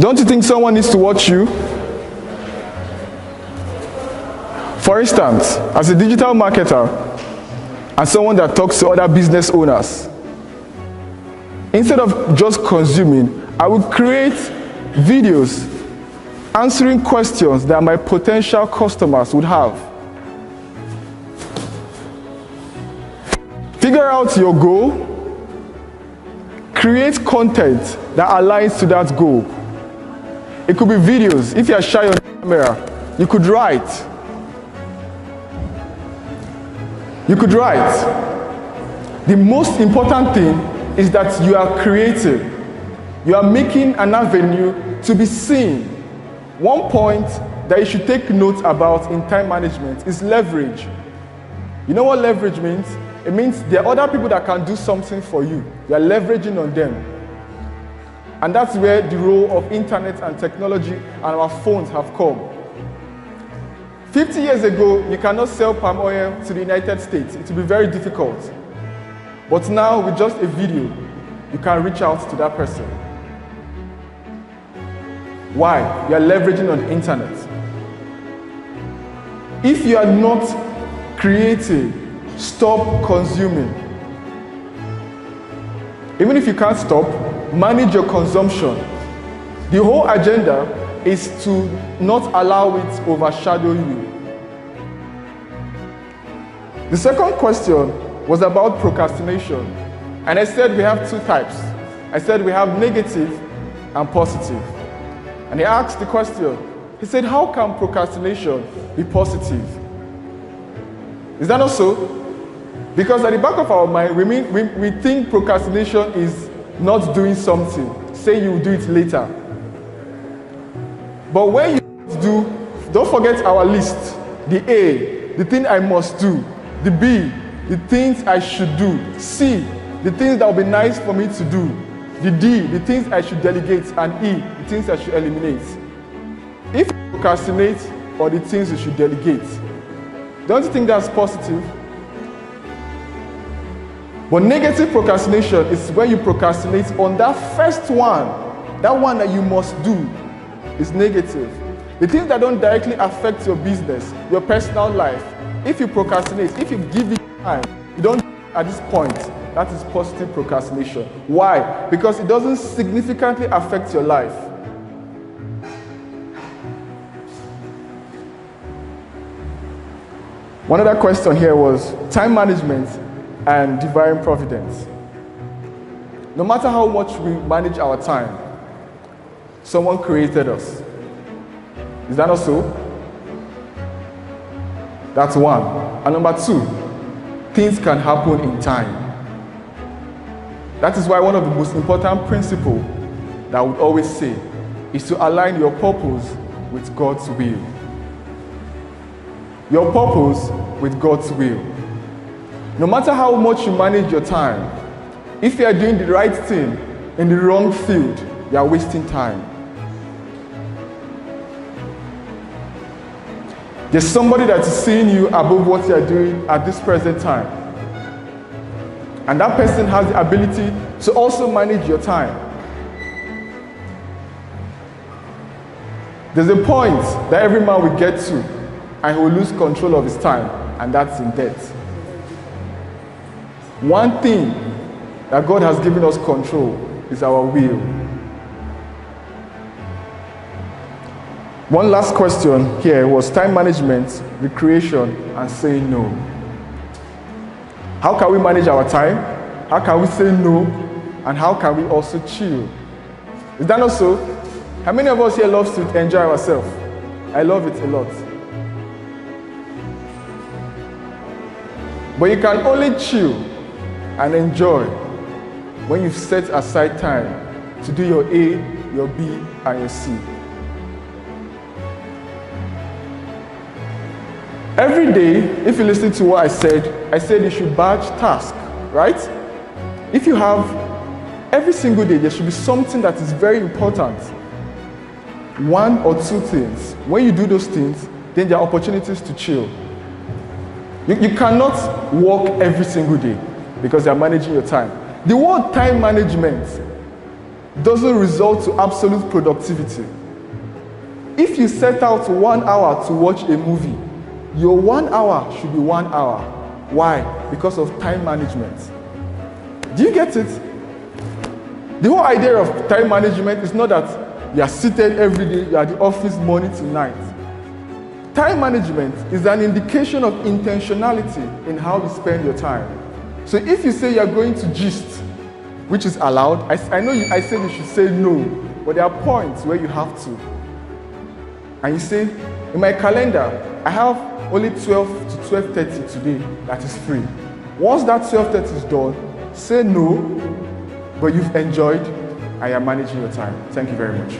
Don't you think someone needs to watch you? For instance, as a digital marketer and someone that talks to other business owners, instead of just consuming, I would create videos answering questions that my potential customers would have. Figure out your goal, create content that aligns to that goal. It could be videos. If you are shy on camera, you could write. You could write. The most important thing is that you are creative. You are making an avenue to be seen. One point that you should take note about in time management is leverage. You know what leverage means? It means there are other people that can do something for you. You are leveraging on them. And that's where the role of internet and technology and our phones have come. 50 years ago, you cannot sell palm oil to the United States. It will be very difficult. But now, with just a video, you can reach out to that person. Why? You are leveraging on the internet. If you are not creative, stop consuming. Even if you can't stop, manage your consumption. The whole agenda is to not allow it to overshadow you. The second question was about procrastination. And I said we have two types. I said we have negative and positive. And he asked the question, he said, how can procrastination be positive? Is that not so? Because at the back of our mind, we think procrastination is not doing something. Say you will do it later. But when you do, don't forget our list. The A, the thing I must do. The B, the things I should do. C, the things that will be nice for me to do. The D, the things I should delegate. And E, the things I should eliminate. If you procrastinate on the things you should delegate, don't you think that's positive? But negative procrastination is when you procrastinate on that first one, that one that you must do is negative. The things that don't directly affect your business, your personal life, if you procrastinate, if you give it time, you don't do it at this point, that is positive procrastination. Why? Because it doesn't significantly affect your life. One other question here was time management and divine providence. No matter how much we manage our time, someone created us. Is that not so? That's one. And number two, things can happen in time. That is why one of the most important principles that I would always say is to align your purpose with God's will. Your purpose with God's will. No matter how much you manage your time, if you are doing the right thing in the wrong field, you are wasting time. There's somebody that is seeing you above what you are doing at this present time. And that person has the ability to also manage your time. There's a point that every man will get to, and he will lose control of his time, and that's in death. One thing that God has given us control is our will. One last question here was time management, recreation, and saying no. How can we manage our time? How can we say no? And how can we also chill? Is that not so? How many of us here love to enjoy ourselves? I love it a lot. But you can only chill and enjoy when you've set aside time to do your A, your B, and your C. Every day, if you listen to what I said you should batch tasks, right? If you have, every single day, there should be something that is very important. One or two things. When you do those things, then there are opportunities to chill. You cannot work every single day because you are managing your time. The word time management doesn't result to absolute productivity. If you set out 1 hour to watch a movie, your 1 hour should be 1 hour. Why? Because of time management. Do you get it? The whole idea of time management is not that you are seated every day, you are at the office morning to night. Time management is an indication of intentionality in how you spend your time. So if you say you are going to gist, which is allowed, I know I said you should say no, but there are points where you have to. And you say, in my calendar, I have only 12 to 12:30 today that is free. Once that 12:30 is done, say no, but you've enjoyed and you're managing your time. Thank you very much.